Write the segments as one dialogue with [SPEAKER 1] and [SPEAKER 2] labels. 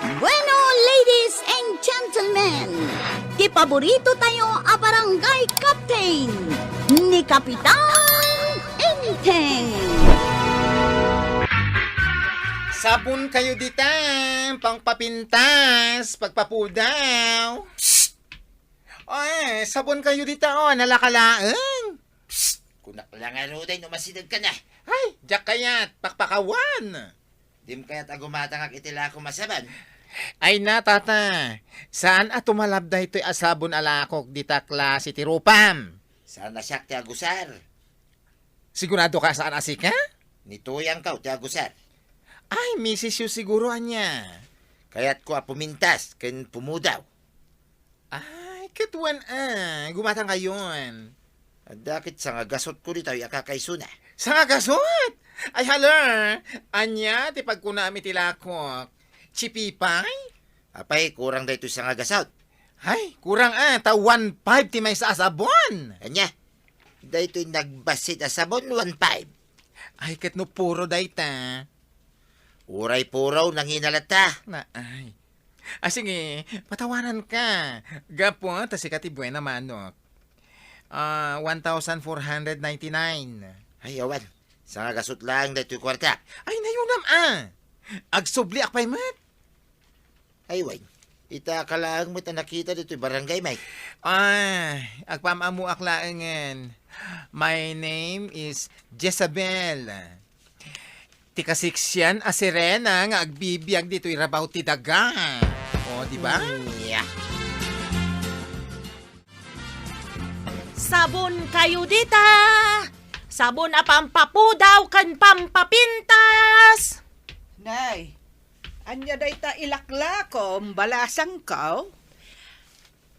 [SPEAKER 1] Bueno, ladies and gentlemen, ti paborito tayo a barangay captain ni Kapitan Enteng.
[SPEAKER 2] Sabon kayo dita, pangpapintas, pagpapudaw. Psst! Ay, sabon kayo dita, nalakalaang.
[SPEAKER 3] Psst! Kunak lang aruday, numasidag ka na.
[SPEAKER 2] Ay, jak kayat, pakpakawan.
[SPEAKER 3] Dim kaya't agumatangak itila ko masaban.
[SPEAKER 2] Ay na, tata, saan at tumalabda ito'y asabon alakok dita klase ti Rupam?
[SPEAKER 3] Sana siyak ti agusar.
[SPEAKER 2] Sigurado ka saan asika?
[SPEAKER 3] Nituyang ka ti agusar.
[SPEAKER 2] Ay, misis yu siguro anya.
[SPEAKER 3] Kaya't ko pumintas, ken pumudaw.
[SPEAKER 2] Ay, katuan gumatang kayon.
[SPEAKER 3] At dakit sa nga gasot ko dito, yakakaisuna.
[SPEAKER 2] Sa nga gasot! Ay, halar! Anya, ti pagkunami tilakok. Chipipay?
[SPEAKER 3] Apay, kurang dito sa nga gasot.
[SPEAKER 2] Ay, kurang ta 1.5 ti may sa asabon.
[SPEAKER 3] Anya, dito'y nagbasit asabon 1.5.
[SPEAKER 2] Ay, kat no puro dayta.
[SPEAKER 3] Uray puraw nang hinalata.
[SPEAKER 2] Na, ay. Sige, patawaran ka. Gapo, tas ikati buena manok. 1,499.
[SPEAKER 3] Ay, awan. Sa nga gasot lang dito'y kwarta.
[SPEAKER 2] Ay, nayunam Agsubli akpay mat.
[SPEAKER 3] Ay, wait. Ita ka lang mo't nakita dito'y barangay, Mike.
[SPEAKER 2] Ay, agpamamu aklaangan. My name is Jezabel. Tikasiksyan a sirena nga agbibiyag dito'y rabaw ti daga. O, di ba?
[SPEAKER 3] Yeah.
[SPEAKER 4] Sabon kayo dita! Sabon a pampapudaw kan pampapintas!
[SPEAKER 5] Nay, anya day ta ilaklakom, balasang kaw?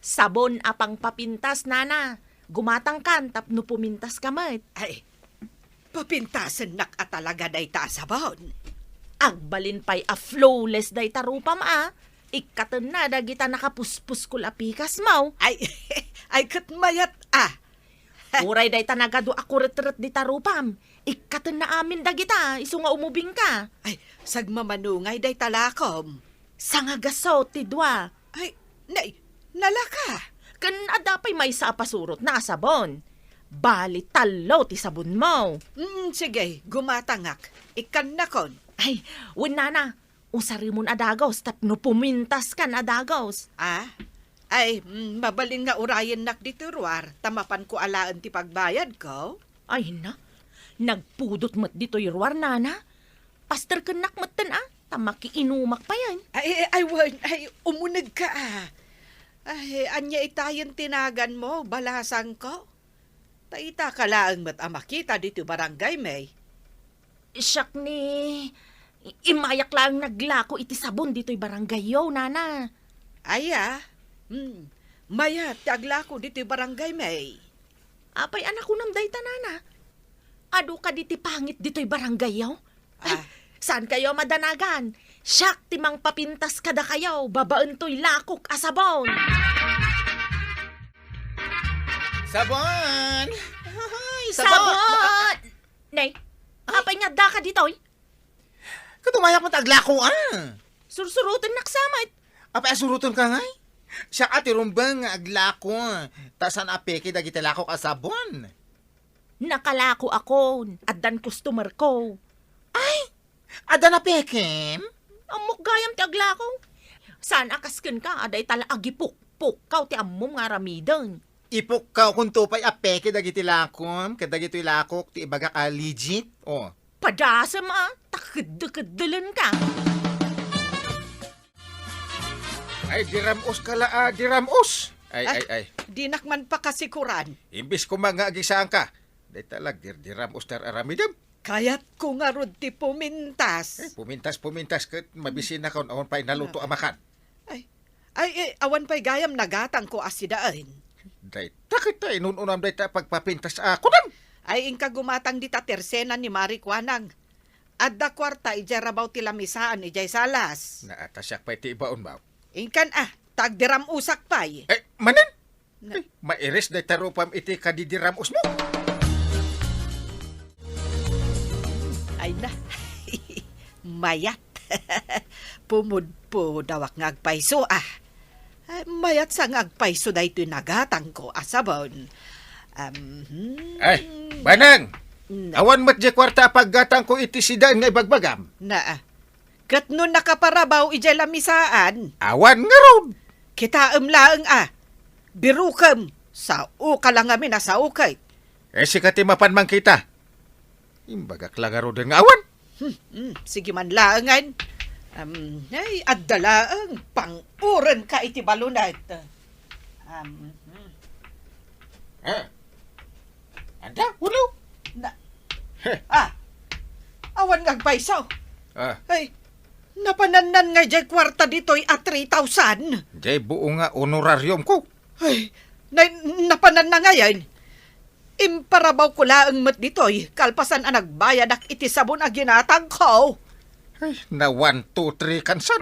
[SPEAKER 4] Sabon a pangpapintas, nana. Gumatang kan, tapno pumintas ka mat.
[SPEAKER 5] Ay, papintasan nak talaga day ta sabon.
[SPEAKER 4] Agbalin pa'y a flawless day tarupam Ikatan na dagita nakapuspus kul apikas mau.
[SPEAKER 5] Ay, ay katmayat
[SPEAKER 4] Uray day tanagado ako retret di tarupam. Ikatan na amin dagita, iso nga umubing ka.
[SPEAKER 5] Ay, sagmamanungay day talakom.
[SPEAKER 4] Sangagaso, tidwa.
[SPEAKER 5] Ay, nay, nalaka.
[SPEAKER 4] Kan adapay may sa apasurot na sabon. Bali talo ti sabon mo.
[SPEAKER 5] Sige, gumatangak. Ikan na kon.
[SPEAKER 4] Ay, nana. Usari mo adagos, tapno pumintas kan adagos.
[SPEAKER 5] Ay, mabalin nga urayan nak di turuar. Tamapan ko alaan ti pagbayad ko.
[SPEAKER 4] Ay na, nagpudot mat dito'y ruar, nana. Pastor ka nakmatan tamaki inumak pa yan.
[SPEAKER 5] Ay, umunag ka Ay, anya itayan tinagan mo, balasang ko. Taita ka lang mat makita dito barangay, may.
[SPEAKER 4] Siyak ni... Imayak lang naglako iti sabon dito'y barangay yo, nana.
[SPEAKER 5] Ay, Maya, tagla ko dito barangay, may.
[SPEAKER 4] Apay anak ko nam dayta, nana. Ado ka diti pangit dito'y barangay yo? Saan kayo madanagan? Siyak timang papintas kada kayo, babaan to'y lakok asabon.
[SPEAKER 2] Sabon! Ay,
[SPEAKER 4] Sabon! Nay, apay nga da ka dito'y?
[SPEAKER 2] Katumayak mo taglako
[SPEAKER 4] Sursurutan naksamit.
[SPEAKER 2] Apay asuruton ka ngay? Siya ati rumbang nga aglako. Tasan apeke dagiti lakok asabon.
[SPEAKER 4] Nakalako ako, addan customer ko.
[SPEAKER 2] Ay! Ada na pekem?
[SPEAKER 4] Amok gayam ti aglako. Saan akasken ka, aday tala agipuk-puk, kaw ti ammom nga ramidan.
[SPEAKER 2] Ipok ka kung tupay apeke dagiti lakom. Kadagiti lakok ti ibaga ka legit. O.
[SPEAKER 4] Padasam takad-dakadalan ka.
[SPEAKER 2] Ay, diramos ka la, diramos. Ay.
[SPEAKER 5] Dinak man pa kasikuran.
[SPEAKER 2] Imbis ko mga agisaan ka. Day talag, diramos tar aramidam.
[SPEAKER 5] Kayat ko nga rod ti pumintas.
[SPEAKER 2] Pumintas ka, mabisin na kaon awon pa'y naluto amakan.
[SPEAKER 5] Ay, awan pa'y gayam nagatang ko asidaan.
[SPEAKER 2] Day, takit tayo, nununam day ta pagpapintas ako nam.
[SPEAKER 5] Ay, ingka gumatang di ta tersena ni Mari Kwanang. Adda kwarta, ijarabaw ti lamisaan, ijay salas.
[SPEAKER 2] Naatasyak pa'y ti ibaon ba?
[SPEAKER 5] Ingkan tagdiram usak pa'y.
[SPEAKER 2] Manan? Mairis day tarupam iti kadidiramos mo.
[SPEAKER 5] Ay na, mayat. pumudpo dawak ngagpaiso mayat sa ngagpaiso da ito'y nagatang ko asabon.
[SPEAKER 2] Ay, banang!
[SPEAKER 5] Na,
[SPEAKER 2] Awan mat di kwarta paggatang ko iti sidaan nga ibagbagam.
[SPEAKER 5] kat nun nakaparabaw ijay lamisaan,
[SPEAKER 2] Awan nga ron.
[SPEAKER 5] kita laeng birukam, sa uka lang kami nasa ukay.
[SPEAKER 2] Sikati mapan man kita. Imbagak lang nga ron din nga awan.
[SPEAKER 5] Sige man laengan. Ay, addalaeng pang-uren ka iti balunat.
[SPEAKER 2] Anda, ulo.
[SPEAKER 5] Awan ngagpaisaw.
[SPEAKER 2] Ah,
[SPEAKER 5] Ay, napananan nga jay kwarta dito'y at 3,000.
[SPEAKER 2] jay buo nga honorarium ko.
[SPEAKER 5] Ay, napanan na ngayon. Imparabaw ko laeng mat dito'y kalpasan ang nagbayad ak iti sabon a ginatang ko.
[SPEAKER 2] Ay, na 1, 2, 3 kansan.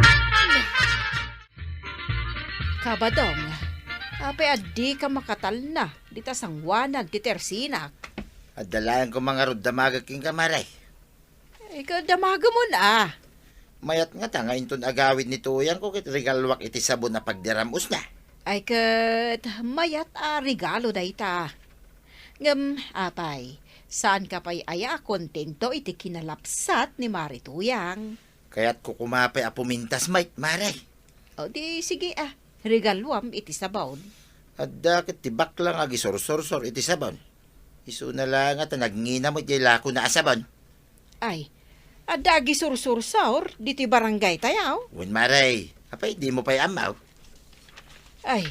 [SPEAKER 6] Kabadong, ape adi ka makatal na, dita sangwanan ti tersinak.
[SPEAKER 3] At dalaan ko mga rod damagag king kamaray.
[SPEAKER 6] Ikaw damaga mo na.
[SPEAKER 3] Mayat nga ta, ngayon ton agawid ni Tuyang ko kit regalwak iti sabon na pagdiramos na.
[SPEAKER 6] Ay kat mayat regalo da ita. Apay, saan ka pa'y aya kontento iti kinalapsat ni Marituyang?
[SPEAKER 3] Kaya't ko kumapay a pumintas mait, maray.
[SPEAKER 6] O di sige regaluam iti sabon.
[SPEAKER 3] At dakit tibak lang agi sor-sor-sor iti sabon. Isu na lang at nagngina mo iti lako na asabon.
[SPEAKER 6] Ay, adagi sur-sur-saur, diti barangay tayaw.
[SPEAKER 3] Wen maray, apay di mo pa'y amaw.
[SPEAKER 6] Ay,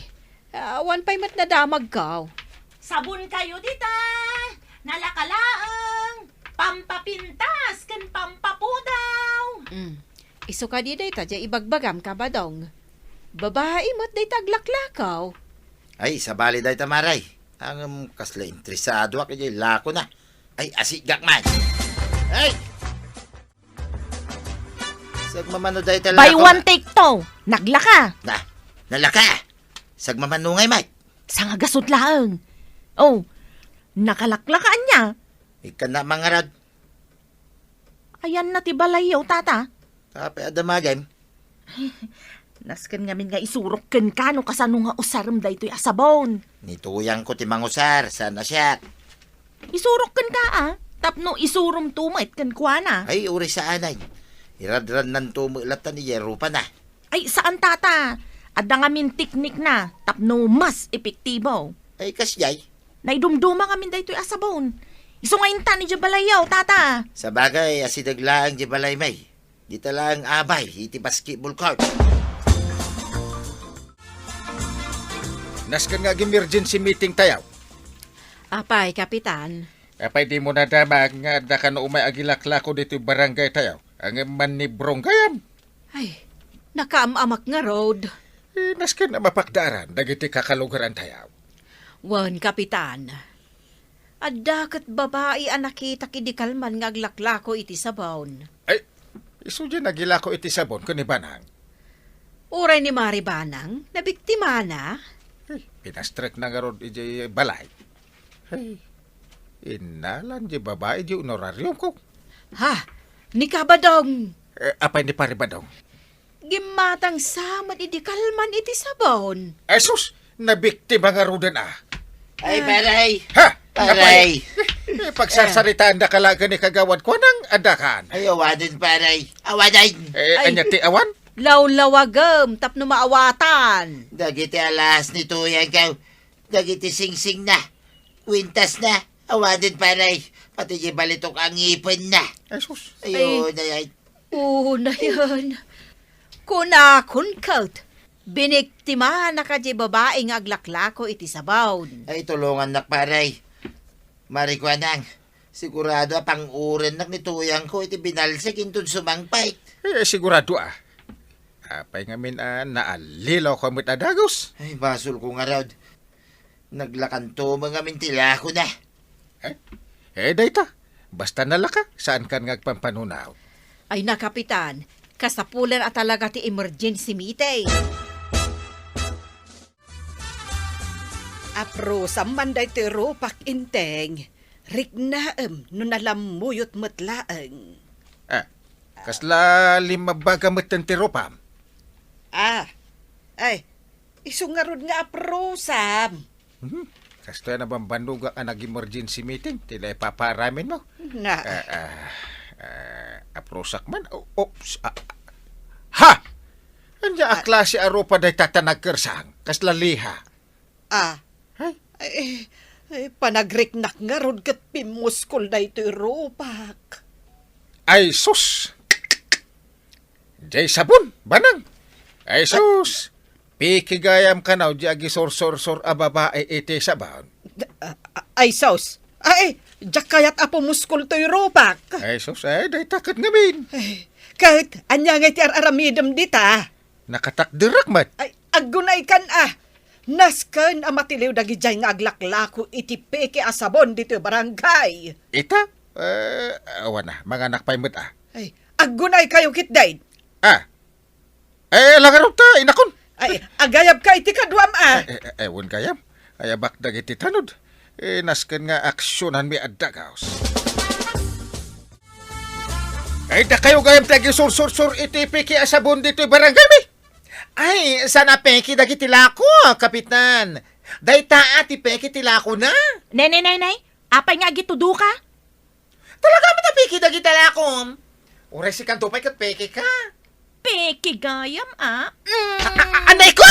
[SPEAKER 6] awan pa'y mat nadamag ka.
[SPEAKER 4] Sabon kayo dita! Nalakalaang! Pampapintas kan pampapudaw!
[SPEAKER 6] Iso ka di day ta, ibagbagam ka ba dong? Babae mo't day taglaklakaw.
[SPEAKER 3] Ay, sabali day tamaray. Ang kasla interesado ako iti lako na. Ay, asigak man. Ay! Sagmamano day talako.
[SPEAKER 4] Buy one take two! Naglaka!
[SPEAKER 3] Nalaka! Sagmamanungay, mate.
[SPEAKER 4] Sa nga gasot laang. Oh, nakalaklakaan niya.
[SPEAKER 3] Ikan na mga rad.
[SPEAKER 4] Ayan na ti balayaw, tata.
[SPEAKER 3] Kapay adamagay.
[SPEAKER 4] Nasken ngamin nga isurok ken kano kasano nga usaram da ito'y asabon.
[SPEAKER 3] Nituyang ko ti mangusar. Sana siya.
[SPEAKER 4] Isurok ken ka tapno isurom tumait ken kuana.
[SPEAKER 3] Ay, uri sa anay. Iradran ng tumulatan ni Yero pa na.
[SPEAKER 4] Ay, saan tata? Adda ngamin teknik na tapno mas epektibo.
[SPEAKER 3] Ay, kasyay.
[SPEAKER 4] Naidumduma ngamin da ito'y asabon. Iso ngayon ta ni balayaw, tata.
[SPEAKER 3] Sa bagay, asidaglaang di balay may. Di talang abay, iti basketball court.
[SPEAKER 2] Naskan nga emergency meeting tayaw.
[SPEAKER 6] Apay, kapitan.
[SPEAKER 2] Apay di mo nadamag nga da ka no umay agilaklako dito yung barangay tayaw. Ang manibrong kayam.
[SPEAKER 6] Ay, nakaamamak nga road.
[SPEAKER 2] Naskan na mapakdaran, dagiti kakalugaran tayaw.
[SPEAKER 6] Wan, kapitan. Adakat babae ang nakita kidikalman nga aglaklako iti sabon.
[SPEAKER 2] Ay, iso dyan nagilako iti sabon kuni banang.
[SPEAKER 6] Uray ni Maribanang, nabiktima na.
[SPEAKER 2] Ay, pinastrek na nga ron iti balay. Ay, inalan di babae di honorarium ko.
[SPEAKER 6] Ha, ni kabadong.
[SPEAKER 2] Apay ni paribadong.
[SPEAKER 6] Gimatang samad iti kalman iti sabon.
[SPEAKER 2] Ay sus, nabiktima nga ron
[SPEAKER 3] Ay, paray.
[SPEAKER 2] Ha?
[SPEAKER 3] Paray.
[SPEAKER 2] Pagsasaritaan da kalaga ni kagawad ko nang adakan.
[SPEAKER 3] Ay, awadin, paray. Awadin.
[SPEAKER 6] Ay.
[SPEAKER 2] Anya ti awan?
[SPEAKER 6] Lawlawagam, tapno maawatan.
[SPEAKER 3] Dagiti alas ni Tuyang kaw. Dagiti singsing na. Kwintas na. Awadin, paray. Pati di balitok ang ipon na.
[SPEAKER 2] Ay sus.
[SPEAKER 3] Ayun, ay.
[SPEAKER 6] Na yan. Kunakon kaut. Biniktima na ka di babae nga aglaklako iti sabawon.
[SPEAKER 3] Ay, tulungan nak, paray. Marikwanang. Sigurado pang uren nak ni Tuyang ko iti binalsik intun sumangpay.
[SPEAKER 2] Sigurado Apay ngamin naalilaw ko mit adagos.
[SPEAKER 3] Ay, basol ko nga raw. Naglakanto mga mintila ko na.
[SPEAKER 2] Dayta. Basta nalaka, saan kan ngagpampanunaw?
[SPEAKER 6] Ay na, kapitan. Kasapulan at talaga ti emergency meeting.
[SPEAKER 5] Apro samanday ti rupak inteng. Rignaem no nalamuyot matlaeng.
[SPEAKER 2] Kasla lima bagamit ng tiropam.
[SPEAKER 5] Ay, isungarod nga aprosam.
[SPEAKER 2] Kasto na bang banduga ka nag-emergency meeting? Tila ipaparamin mo.
[SPEAKER 5] Na,
[SPEAKER 2] Aprosak man. Oops. Ha! Anya a klase arupa day tatanag kersang. Kasla liha.
[SPEAKER 5] ay, panagriknak nga rod kat pimuskol na ito'y rupak.
[SPEAKER 2] Ay sus! Jay sabon, banang. Ay sus! Pikigayam ka na, di agi sor a babae iti sabaon.
[SPEAKER 5] Ay, saus. Ay, jak kayat apo muskol to'y rupak.
[SPEAKER 2] Ay sus, ay day takat ngamin.
[SPEAKER 5] Ay, kahit anya nga iti aramidam dita.
[SPEAKER 2] Nakatakdirak mat.
[SPEAKER 5] Ay, agunay kan Nasken amatiliw dagi jay nga aglaklako iti peke asabon dito barangay.
[SPEAKER 2] Ita? Awan na, mga anak pa'y mat
[SPEAKER 5] Ay, agunay kayo kitday.
[SPEAKER 2] Langarot ta, inakon.
[SPEAKER 5] Ay, agayab ka iti kadwam
[SPEAKER 2] Ewan kayam. Ay bakdag iti tanod. Nasken nga aksyonan mi adagaos. Ay, da kayo gayam tagi sur iti piki asabon dito barangay mi.
[SPEAKER 3] Ay, sana peki dagiti lako, kapitan. Dayta ati peki ti lako na.
[SPEAKER 4] Nay. Apay nga gitudo ka?
[SPEAKER 3] Talaga matapiki dagiti lako. Uray si kanto pa'y kat peki ka.
[SPEAKER 4] Peki gayam,
[SPEAKER 3] Anay ko!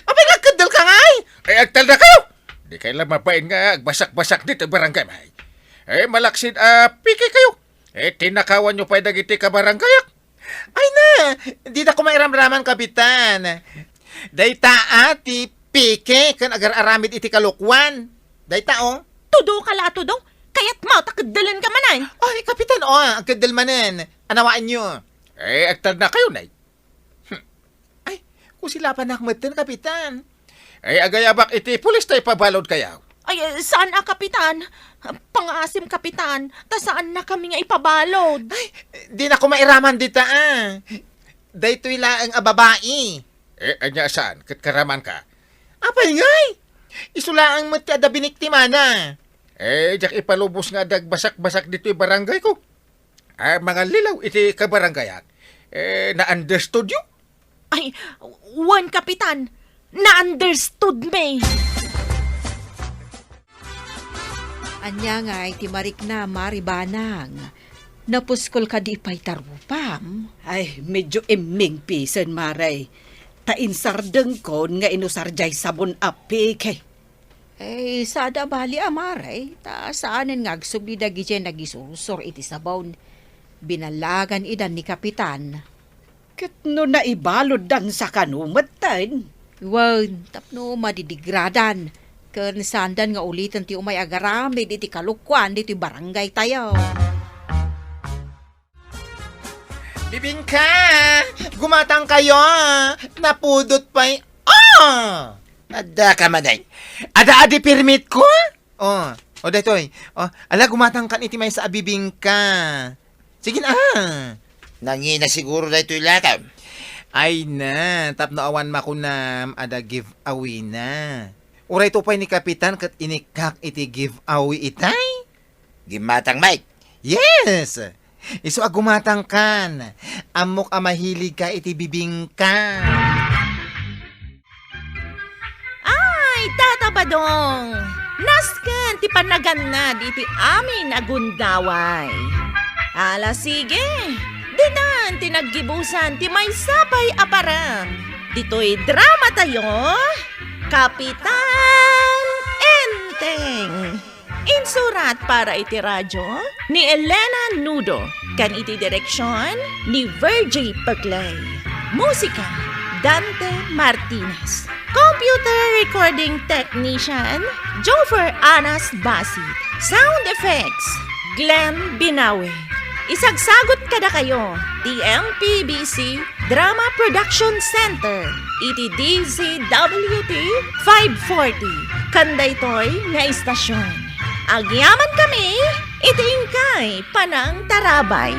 [SPEAKER 3] Apay nagkadal ka ngay!
[SPEAKER 2] Ay, agtal na kayo. Di kayo lang mapain nga agbasak-basak dito barangay may. Malaksid piki kayo. Tinakawan nyo pa'y dagiti ka barangay.
[SPEAKER 3] Ay na, di na ko mairamraman, kapitan. Dayta ati peke kan agar-aramid iti kalukwan. Dayta
[SPEAKER 4] Tudo ka la tudo. Kaya't mo, takadalan ka manan.
[SPEAKER 3] Ay, kapitan, ang kadalmanan. Anawaan nyo.
[SPEAKER 2] Agtal na kayo, nay.
[SPEAKER 3] Ay, kung sila pa nakmatan, kapitan.
[SPEAKER 2] Agayabak iti pulis tayo pabalod kayaw.
[SPEAKER 4] Ay, saan kapitan? Pangasim, kapitan. Ta saan na kami nga ipabalod?
[SPEAKER 3] Ay, di na ko mairaman dita Daytoy laang a babae.
[SPEAKER 2] Anya saan? Katkaraman ka?
[SPEAKER 3] Apay ngay! Isulaang matya da biniktimana.
[SPEAKER 2] Jak ipalubos nga dagbasak-basak dito'y barangay ko. Mga lilaw iti kabarangayat. Na-understood you?
[SPEAKER 4] Ay, one kapitan. Na-understood me.
[SPEAKER 6] Anya nga iti marik na maribanang. Napuskol ka di pa'y tarupam.
[SPEAKER 5] Ay, medyo eming pisen, maray. Tainsardeng kon nga inusarjay sabon apike.
[SPEAKER 6] Sada bali amaray. Ta saanin nga agsubli dagi dyan nagisurusor iti sabawn. Binalagan idan ni kapitan.
[SPEAKER 5] Kat no naibalod dan sa kanumatan.
[SPEAKER 6] Wan, tapno madidigradan. Ken sandan nga ulitan ti umay agaramid iti kalukwan diti barangay tayo.
[SPEAKER 3] Bibingka! Gumatang kayo! Napudot pa'y... Ada ka maday. Ada adi permit ko? Daytoy. Ala, gumatang kan iti may sa bibingka. Sige na. Nangina siguro daytoy lataw. Ay na, tapno awan makunam, ada giveaway na. Uray to pa'y ni kapitan kat inikak iti giveaway itay? Gimatang, Mike? Yes! Iso agumatang kan. Amok mahilig ka iti bibingka.
[SPEAKER 4] Ay, tatabadong. Nasken, ti panagan na diti amin agundaway. Ala, sige. Dinan, tinaggibusan, ti may sapay aparam. Dito'y drama tayo. Kapitan Enteng. Insurat para iti radyo ni Elena Nudo. Kan iti direksyon ni Virgie Paglay. Musika, Dante Martinez. Computer recording technician, Jofer Anas Basit. Sound effects, Glenn Binawe. Isagsagot kada kayo, TMPBC Drama Production Center, iti DZWT 540, Kandaytoy nga istasyon. Agyaman kami, iti ingkay, Panang Tarabay.